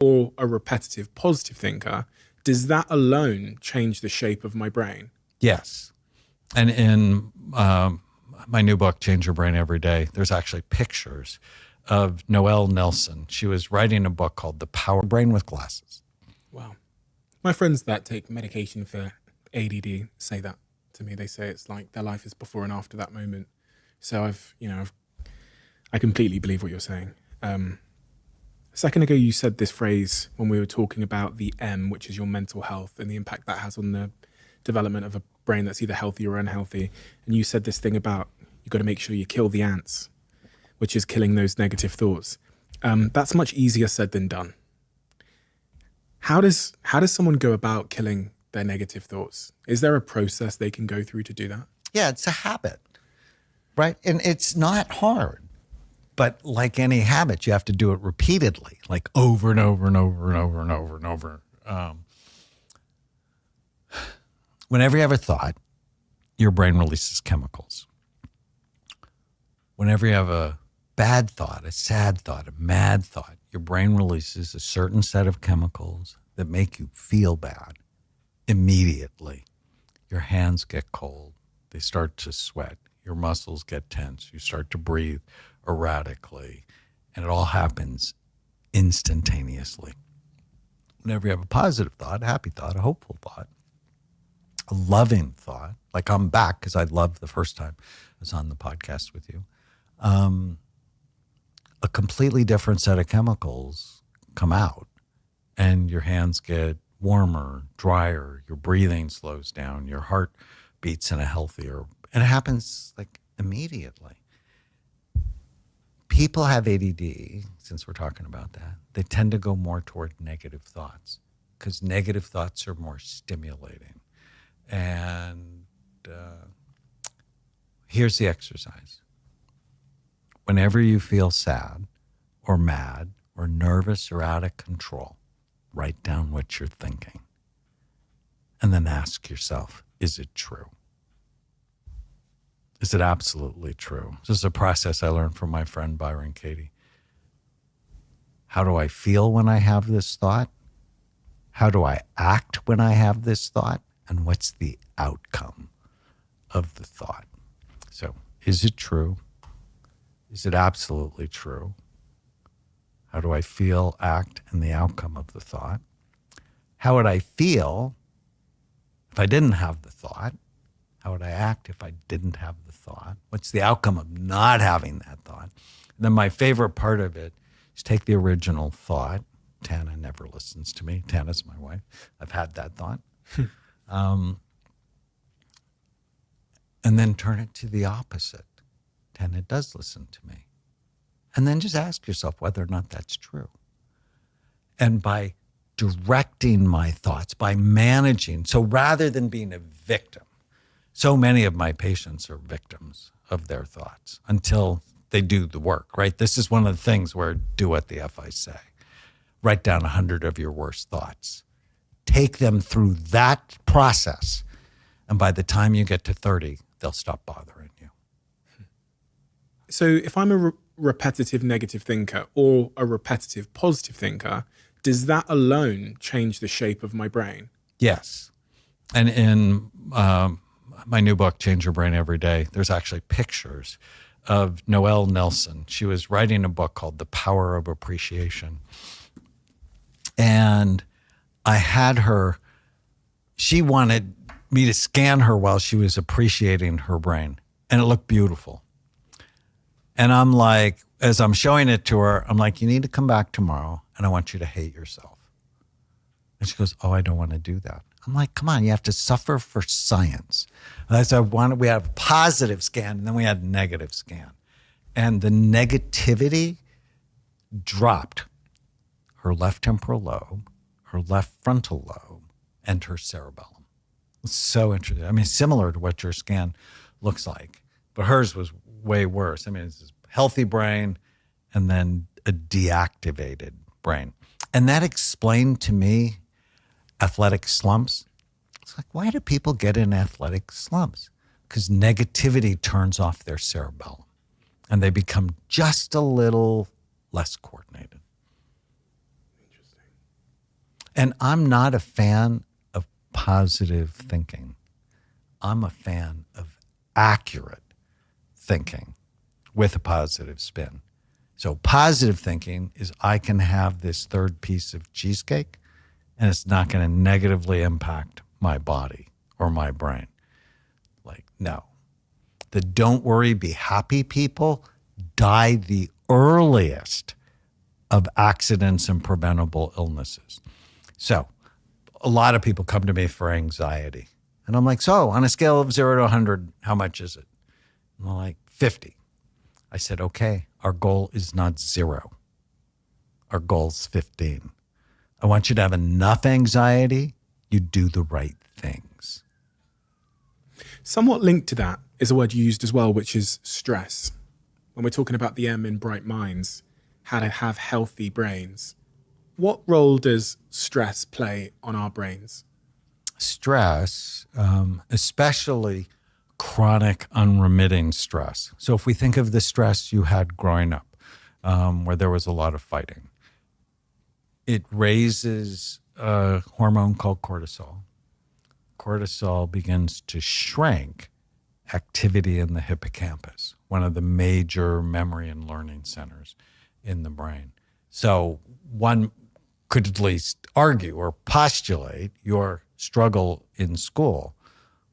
or a repetitive positive thinker, does that alone change the shape of my brain? Yes. And in my new book, Change Your Brain Every Day, there's actually pictures of Noelle Nelson. She was writing a book called The Power Brain with Glasses. Wow. My friends that take medication for ADD say that to me. They say it's like their life is before and after that moment. So I completely believe what you're saying. A second ago, you said this phrase when we were talking about the M, which is your mental health and the impact that has on the development of a brain that's either healthy or unhealthy. And you said this thing about you got to make sure you kill the ants, which is killing those negative thoughts. That's much easier said than done. How does someone go about killing their negative thoughts? Is there a process they can go through to do that? Yeah, it's a habit, right? And it's not hard. But like any habit, you have to do it repeatedly, like over and over and over and over and over and over. Whenever you have a thought, your brain releases chemicals. Whenever you have a bad thought, a sad thought, a mad thought, your brain releases a certain set of chemicals that make you feel bad immediately. Your hands get cold. They start to sweat. Your muscles get tense. You start to breathe erratically, and it all happens instantaneously. Whenever you have a positive thought, a happy thought, a hopeful thought, a loving thought, like I'm back because I loved the first time I was on the podcast with you, a completely different set of chemicals come out, and your hands get warmer, drier, your breathing slows down, your heart beats in a healthier, and it happens like immediately. People have ADD, since we're talking about that, they tend to go more toward negative thoughts because negative thoughts are more stimulating. And here's the exercise. Whenever you feel sad or mad or nervous or out of control, write down what you're thinking. And then ask yourself, is it true? Is it absolutely true? This is a process I learned from my friend Byron Katie. How do I feel when I have this thought? How do I act when I have this thought? And what's the outcome of the thought? So, is it true? Is it absolutely true? How do I feel, act, and the outcome of the thought? How would I feel if I didn't have the thought? How would I act if I didn't have the thought? What's the outcome of not having that thought? And then my favorite part of it is take the original thought. Tana never listens to me. Tana's my wife. I've had that thought. And then turn it to the opposite. Tana does listen to me. And then just ask yourself whether or not that's true. And by directing my thoughts, by managing, so rather than being a victim, so many of my patients are victims of their thoughts until they do the work, right? This is one of the things where do what the F I say. Write down 100 of your worst thoughts. Take them through that process. And by the time you get to 30, they'll stop bothering you. So if I'm a repetitive negative thinker or a repetitive positive thinker, does that alone change the shape of my brain? Yes. And in my new book, Change Your Brain Every Day, there's actually pictures of Noelle Nelson. She was writing a book called The Power of Appreciation. And I had her, she wanted me to scan her while she was appreciating her brain. And it looked beautiful. And I'm like, as I'm showing it to her, I'm like, you need to come back tomorrow and I want you to hate yourself. And she goes, oh, I don't want to do that. I'm like, come on, you have to suffer for science. And so we had a positive scan and then we had a negative scan. And the negativity dropped her left temporal lobe, her left frontal lobe, and her cerebellum. It's so interesting. I mean, similar to what your scan looks like, but hers was way worse. I mean, it's this healthy brain and then a deactivated brain. And that explained to me athletic slumps. It's like, why do people get in athletic slumps? Because negativity turns off their cerebellum and they become just a little less coordinated. Interesting. And I'm not a fan of positive thinking. I'm a fan of accurate thinking with a positive spin. So positive thinking is I can have this third piece of cheesecake and it's not going to negatively impact my body or my brain. Like, no. The don't worry, be happy people die the earliest of accidents and preventable illnesses. So a lot of people come to me for anxiety. And I'm like, so on a scale of 0 to 100, how much is it? And they're like, 50. I said, okay, our goal is not 0. Our goal's 15. I want you to have enough anxiety, you do the right things. Somewhat linked to that is a word you used as well, which is stress. When we're talking about the M in bright minds, how to have healthy brains, what role does stress play on our brains? Stress, especially chronic unremitting stress. So if we think of the stress you had growing up, where there was a lot of fighting, it raises a hormone called cortisol. Cortisol begins to shrink activity in the hippocampus, one of the major memory and learning centers in the brain. So one could at least argue or postulate your struggle in school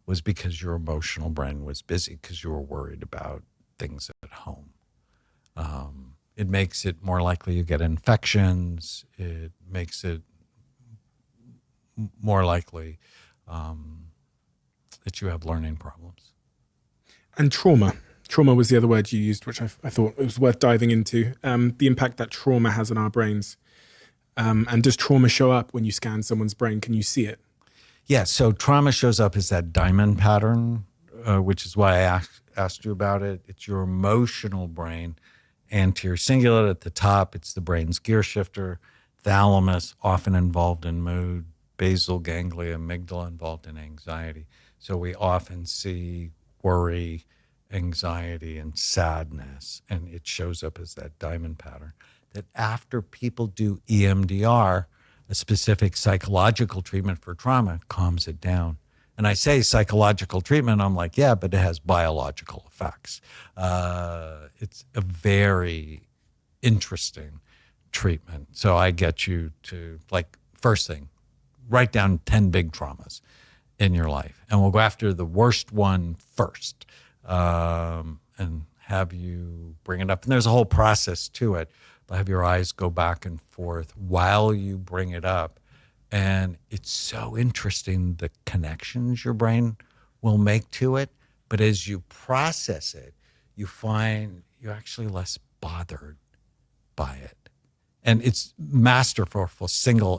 was because your emotional brain was busy because you were worried about things at home. It makes it more likely you get infections. It makes it more likely that you have learning problems. And trauma. Trauma was the other word you used, which I thought it was worth diving into. The impact that trauma has on our brains. And does trauma show up when you scan someone's brain? Can you see it? Yeah, so trauma shows up as that diamond pattern, which is why I asked you about it. It's your emotional brain. Anterior cingulate at the top, it's the brain's gear shifter. Thalamus, often involved in mood. Basal ganglia, amygdala, involved in anxiety. So we often see worry, anxiety, and sadness, and it shows up as that diamond pattern. That after people do EMDR, a specific psychological treatment for trauma, it calms it down. And I say psychological treatment, I'm like, yeah, but it has biological effects. It's a very interesting treatment. So I get you to, like, first thing, write down 10 big traumas in your life. And we'll go after the worst one first and have you bring it up. And there's a whole process to it, but have your eyes go back and forth while you bring it up. And it's so interesting, the connections your brain will make to it. But as you process it, you find you're actually less bothered by it. And it's masterful for single